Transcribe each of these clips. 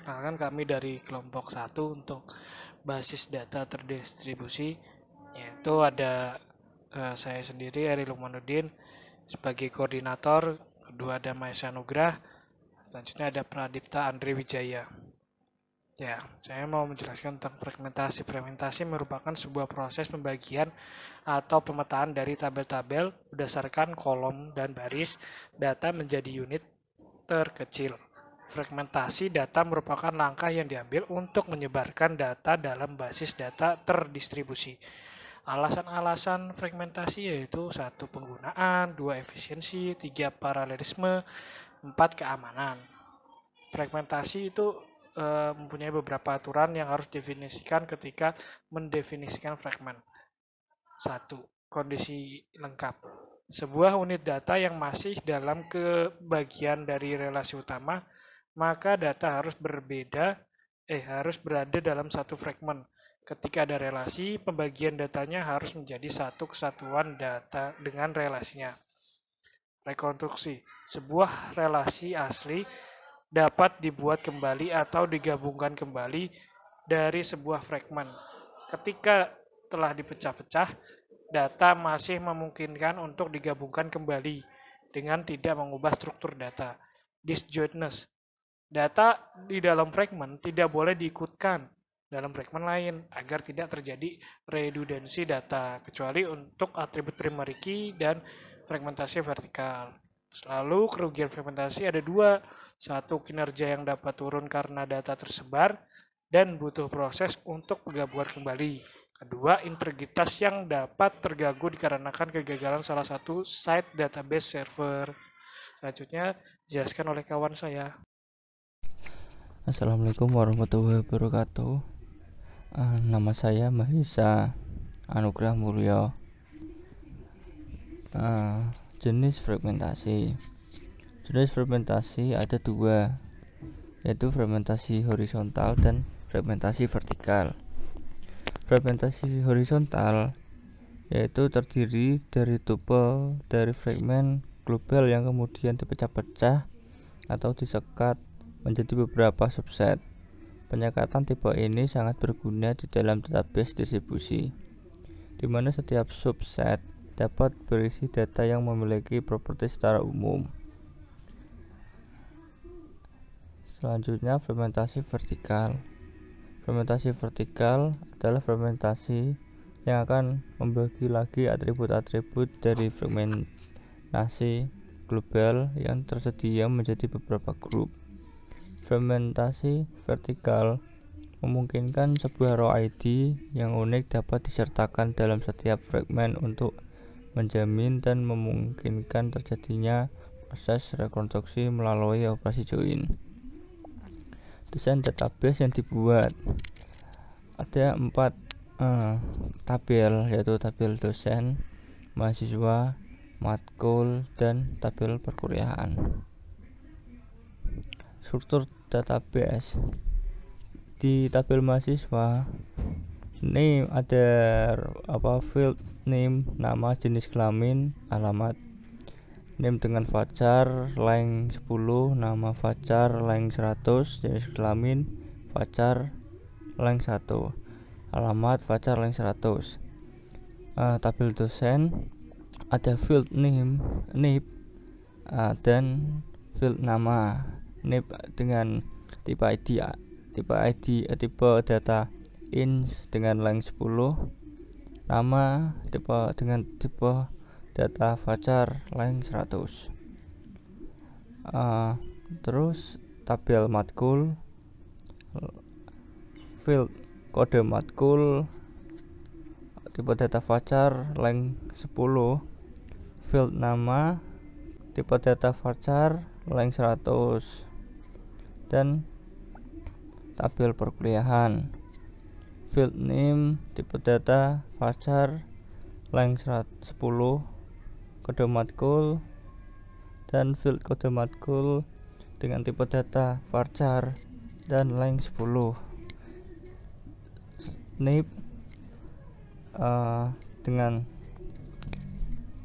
Perkenalkan kami dari kelompok 1 untuk basis data terdistribusi, yaitu ada saya sendiri Eri Lukmanuddin sebagai koordinator, kedua ada Maesa Nugrah, selanjutnya ada Pradipta Andri Wijaya. Ya, saya mau menjelaskan tentang fragmentasi. Fragmentasi merupakan sebuah proses pembagian atau pemetaan dari tabel-tabel berdasarkan kolom dan baris data menjadi unit terkecil. Fragmentasi data merupakan langkah yang diambil untuk menyebarkan data dalam basis data terdistribusi. Alasan-alasan fragmentasi yaitu 1. Penggunaan, 2. Efisiensi, 3. Paralelisme, 4. Keamanan. Fragmentasi itu mempunyai beberapa aturan yang harus didefinisikan ketika mendefinisikan fragment. 1. Kondisi lengkap. Sebuah unit data yang masih dalam kebagian dari relasi utama, maka data harus berada dalam satu fragment. Ketika ada relasi, pembagian datanya harus menjadi satu kesatuan data dengan relasinya. Rekonstruksi. Sebuah relasi asli dapat dibuat kembali atau digabungkan kembali dari sebuah fragment. Ketika telah dipecah-pecah, data masih memungkinkan untuk digabungkan kembali dengan tidak mengubah struktur data. Disjointness. Data di dalam fragment tidak boleh diikutkan dalam fragment lain agar tidak terjadi redundansi data, kecuali untuk atribut primary key dan fragmentasi vertikal. Selalu kerugian fragmentasi ada dua. 1. Kinerja yang dapat turun karena data tersebar dan butuh proses untuk penggabungan kembali. 2. Integritas yang dapat terganggu dikarenakan kegagalan salah satu site database server. Selanjutnya dijelaskan oleh kawan saya. Assalamualaikum warahmatullahi wabarakatuh. Nama saya Mahesa Anugrah Mulyo. Jenis fragmentasi. Jenis fragmentasi ada dua, yaitu fragmentasi horizontal dan fragmentasi vertikal. Fragmentasi horizontal yaitu terdiri dari tupel dari fragmen global yang kemudian dipecah-pecah atau disekat menjadi beberapa subset. Penyekatan tipe ini sangat berguna di dalam database distribusi, di mana setiap subset dapat berisi data yang memiliki properti secara umum. Selanjutnya, fragmentasi vertikal. Fragmentasi vertikal adalah fragmentasi yang akan membagi lagi atribut-atribut dari fragmentasi global yang tersedia menjadi beberapa grup. Fragmentasi vertikal memungkinkan sebuah row ID yang unik dapat disertakan dalam setiap fragmen untuk menjamin dan memungkinkan terjadinya proses rekonstruksi melalui operasi join. Desain database yang dibuat ada 4 tabel, yaitu tabel dosen, mahasiswa, matkul, dan tabel perkuliahan. Struktur database. Di tabel mahasiswa ini ada field name, nama, jenis kelamin, alamat. Name dengan fajar, length 10, nama fajar, length 100, jenis kelamin, fajar, length 1, alamat, fajar, length 100. Tabel dosen ada field name, NIP, dan field nama. NIP dengan tipe data int dengan length 10, nama dengan tipe data fajar length 100. Terus tabel matkul, field kode matkul, tipe data fajar length 10, field nama, tipe data fajar length 100, dan tabel perkuliahan, field name, tipe data fajar length 10, kode matkul, dan field kode matkul dengan tipe data varchar dan length 10. NIP dengan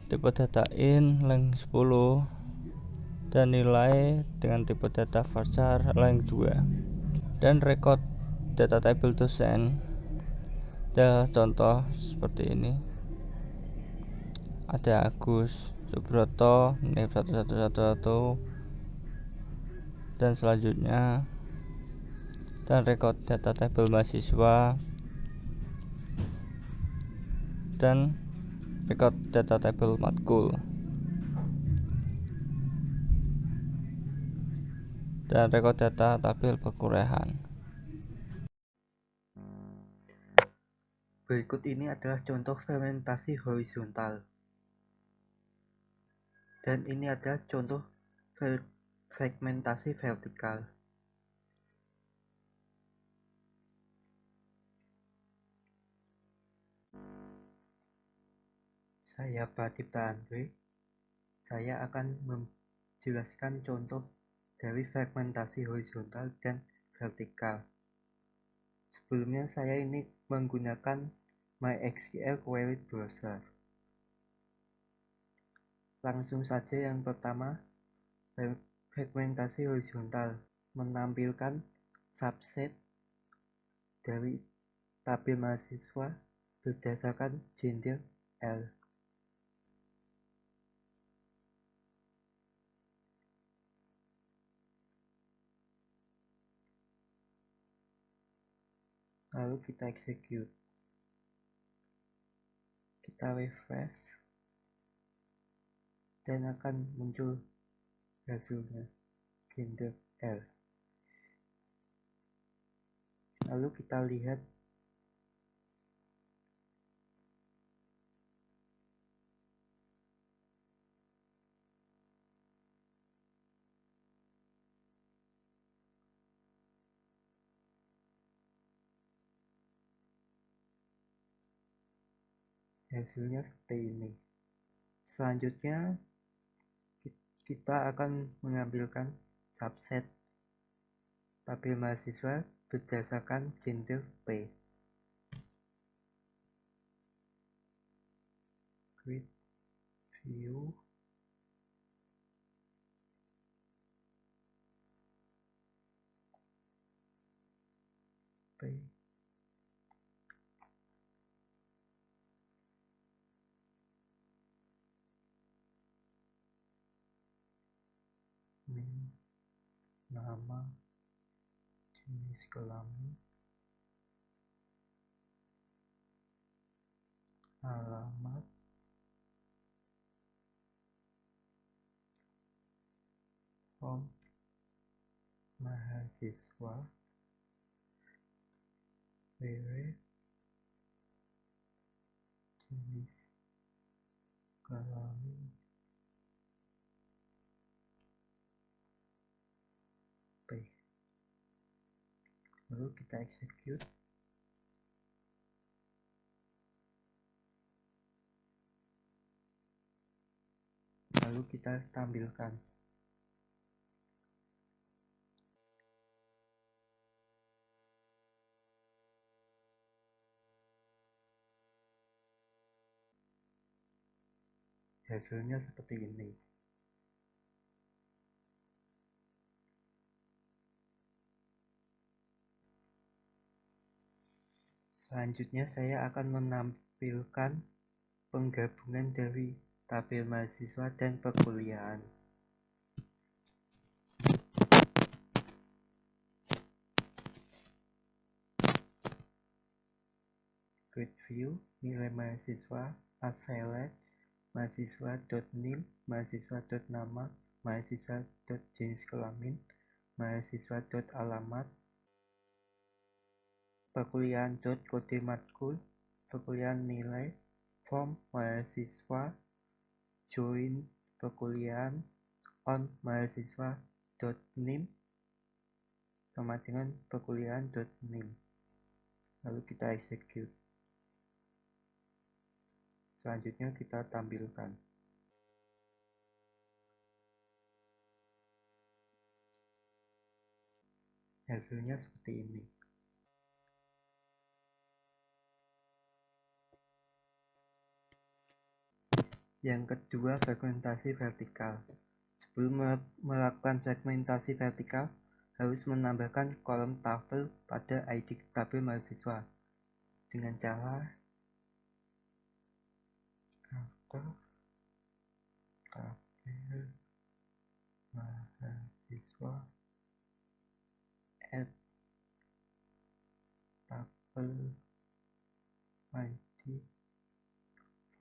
tipe data int length 10 dan nilai dengan tipe data varchar length 2. dan record data table to send. Ada contoh seperti ini, ada Agus Subroto name 1111 dan selanjutnya, dan record data table mahasiswa dan record data table matkul dan record data tabel perkuliahan. Berikut ini adalah contoh fermentasi horizontal. Dan ini adalah contoh fragmentasi vertikal. Saya Pratipta Andre. Saya akan menjelaskan contoh dari fragmentasi horizontal dan vertikal. Sebelumnya saya ini menggunakan MySQL Query Browser. Langsung saja yang pertama, fragmentasi horizontal menampilkan subset dari tabel mahasiswa berdasarkan gender L. Lalu kita execute, kita refresh, dan akan muncul hasilnya gender L. Lalu kita lihat hasilnya seperti ini. Selanjutnya kita akan mengambilkan subset tabel mahasiswa berdasarkan gender P. Create view, P, name, nama, jenis kelamin, alamat, form mahasiswa, ww, jenis kelamin, P. Lalu kita execute. Lalu kita tampilkan. Hasilnya seperti ini. Selanjutnya saya akan menampilkan penggabungan dari tabel mahasiswa dan perkuliahan. Create view, nilai mahasiswa, select, mahasiswa.nim, mahasiswa.nama, mahasiswa.jenis kelamin, mahasiswa.alamat, perkuliahan.kode matkul, perkuliahan nilai, form mahasiswa, join perkuliahan, on mahasiswa.nim sama dengan perkuliahan.nim. Lalu kita execute. Selanjutnya kita tampilkan. Hasilnya seperti ini. Yang kedua, fragmentasi vertikal. Sebelum melakukan fragmentasi vertikal, harus menambahkan kolom tabel pada ID tabel mahasiswa dengan cara atau tabel mahasiswa add tabel ID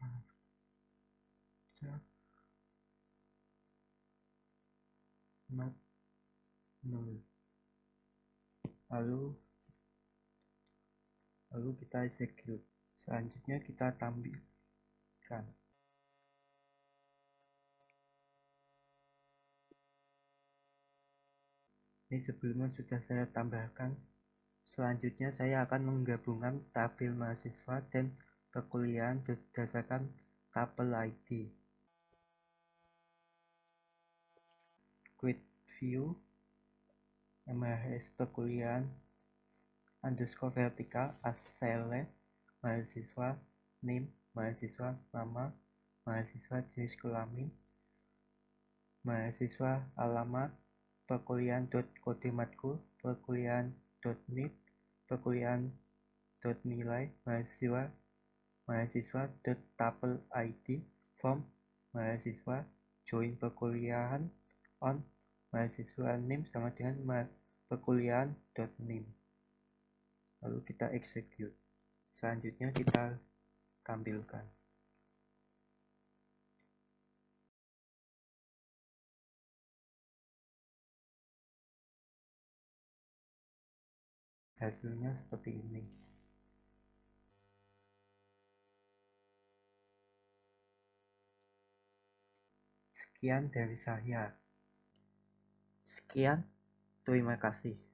baca not null. Lalu kita execute. Selanjutnya kita tampilkan. Ini sebelumnya sudah saya tambahkan. Selanjutnya saya akan menggabungkan tabel mahasiswa dan perkuliahan berdasarkan tabel ID. Quick view MHS perkuliahan underscore vertikal as select mahasiswa name mahasiswa nama mahasiswa jenis kelamin mahasiswa alamat perkuliahan.kode matkul perkuliahan.nip perkuliahan.nilai mahasiswa.tabel ID form mahasiswa join perkuliahan on mahasiswa name sama dengan perkuliahan.name. Lalu kita execute. Selanjutnya kita tampilkan. Hasilnya seperti ini. Sekian dari saya. Sekian, terima kasih.